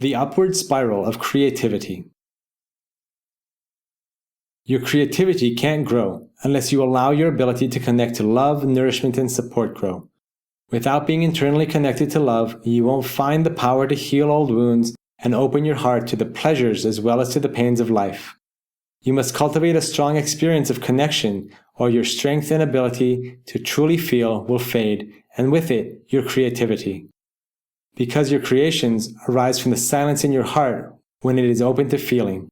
The upward spiral of creativity. Your creativity can't grow unless you allow your ability to connect to love, nourishment, and support grow. Without being internally connected to love, you won't find the power to heal old wounds and open your heart to the pleasures as well as to the pains of life. You must cultivate a strong experience of connection, or your strength and ability to truly feel will fade, and with it, your creativity. Because your creations arise from the silence in your heart when it is open to feeling.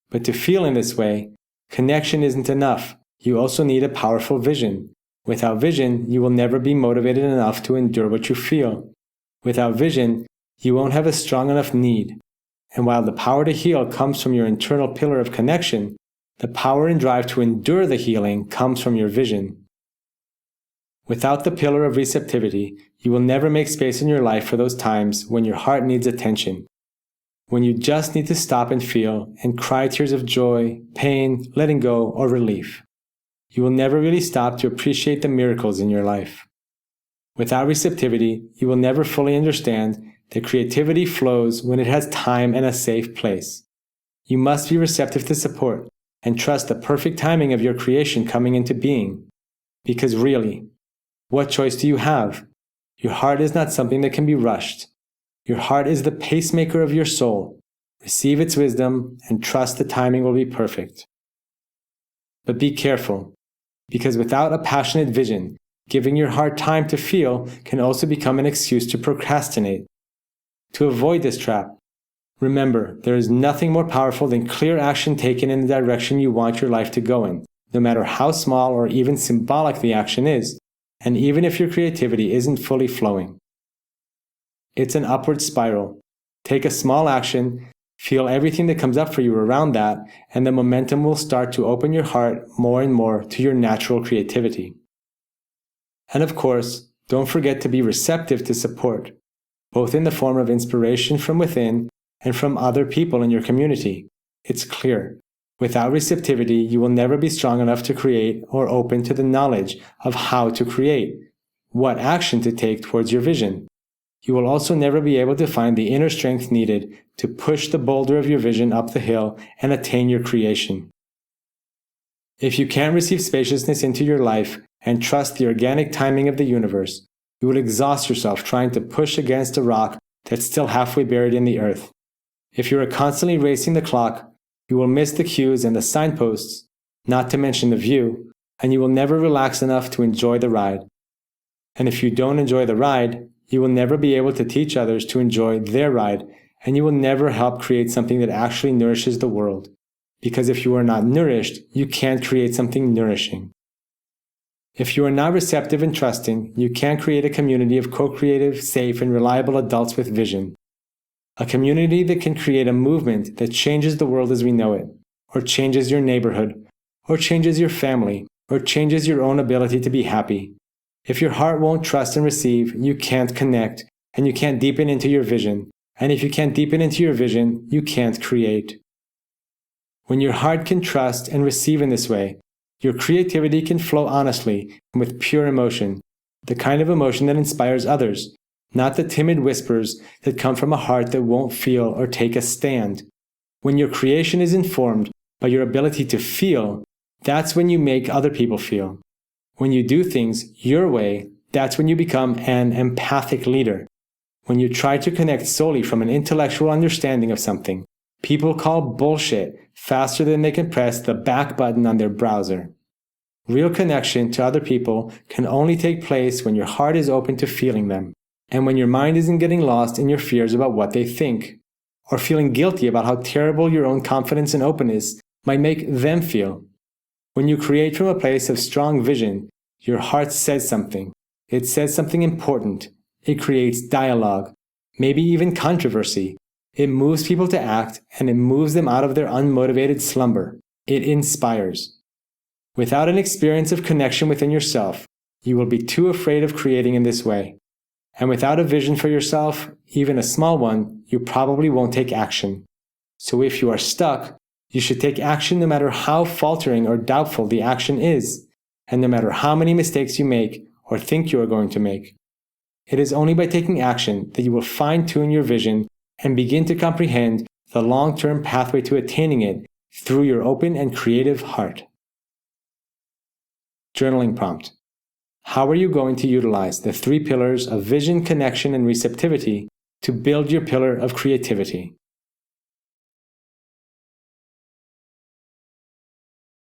But to feel in this way, connection isn't enough. You also need a powerful vision. Without vision, you will never be motivated enough to endure what you feel. Without vision, you won't have a strong enough need. And while the power to heal comes from your internal pillar of connection, the power and drive to endure the healing comes from your vision. Without the pillar of receptivity, you will never make space in your life for those times when your heart needs attention, when you just need to stop and feel and cry tears of joy, pain, letting go, or relief. You will never really stop to appreciate the miracles in your life. Without receptivity, you will never fully understand that creativity flows when it has time and a safe place. You must be receptive to support and trust the perfect timing of your creation coming into being. Because really, what choice do you have? Your heart is not something that can be rushed. Your heart is the pacemaker of your soul. Receive its wisdom and trust the timing will be perfect. But be careful, because without a passionate vision, giving your heart time to feel can also become an excuse to procrastinate. To avoid this trap, remember, there is nothing more powerful than clear action taken in the direction you want your life to go in, no matter how small or even symbolic the action is, and even if your creativity isn't fully flowing. It's an upward spiral. Take a small action, feel everything that comes up for you around that, and the momentum will start to open your heart more and more to your natural creativity. And of course, don't forget to be receptive to support, both in the form of inspiration from within and from other people in your community. It's clear, without receptivity, you will never be strong enough to create or open to the knowledge of how to create, what action to take towards your vision. You will also never be able to find the inner strength needed to push the boulder of your vision up the hill and attain your creation. If you can't receive spaciousness into your life and trust the organic timing of the universe, you will exhaust yourself trying to push against a rock that's still halfway buried in the earth. If you are constantly racing the clock, you will miss the cues and the signposts, not to mention the view, and you will never relax enough to enjoy the ride. And if you don't enjoy the ride, you will never be able to teach others to enjoy their ride, and you will never help create something that actually nourishes the world. Because if you are not nourished, you can't create something nourishing. If you are not receptive and trusting, you can't create a community of co-creative, safe, and reliable adults with vision. A community that can create a movement that changes the world as we know it, or changes your neighborhood, or changes your family, or changes your own ability to be happy. If your heart won't trust and receive, you can't connect, and you can't deepen into your vision. And if you can't deepen into your vision, you can't create. When your heart can trust and receive in this way, your creativity can flow honestly and with pure emotion, the kind of emotion that inspires others, not the timid whispers that come from a heart that won't feel or take a stand. When your creation is informed by your ability to feel, that's when you make other people feel. When you do things your way, that's when you become an empathic leader. When you try to connect solely from an intellectual understanding of something, people call bullshit faster than they can press the back button on their browser. Real connection to other people can only take place when your heart is open to feeling them, and when your mind isn't getting lost in your fears about what they think, or feeling guilty about how terrible your own confidence and openness might make them feel. When you create from a place of strong vision, your heart says something. It says something important. It creates dialogue, maybe even controversy. It moves people to act, and it moves them out of their unmotivated slumber. It inspires. Without an experience of connection within yourself, you will be too afraid of creating in this way. And without a vision for yourself, even a small one, you probably won't take action. So if you are stuck, you should take action no matter how faltering or doubtful the action is, and no matter how many mistakes you make or think you are going to make. It is only by taking action that you will fine-tune your vision and begin to comprehend the long-term pathway to attaining it through your open and creative heart. Journaling prompt. How are you going to utilize the 3 pillars of vision, connection, and receptivity to build your pillar of creativity?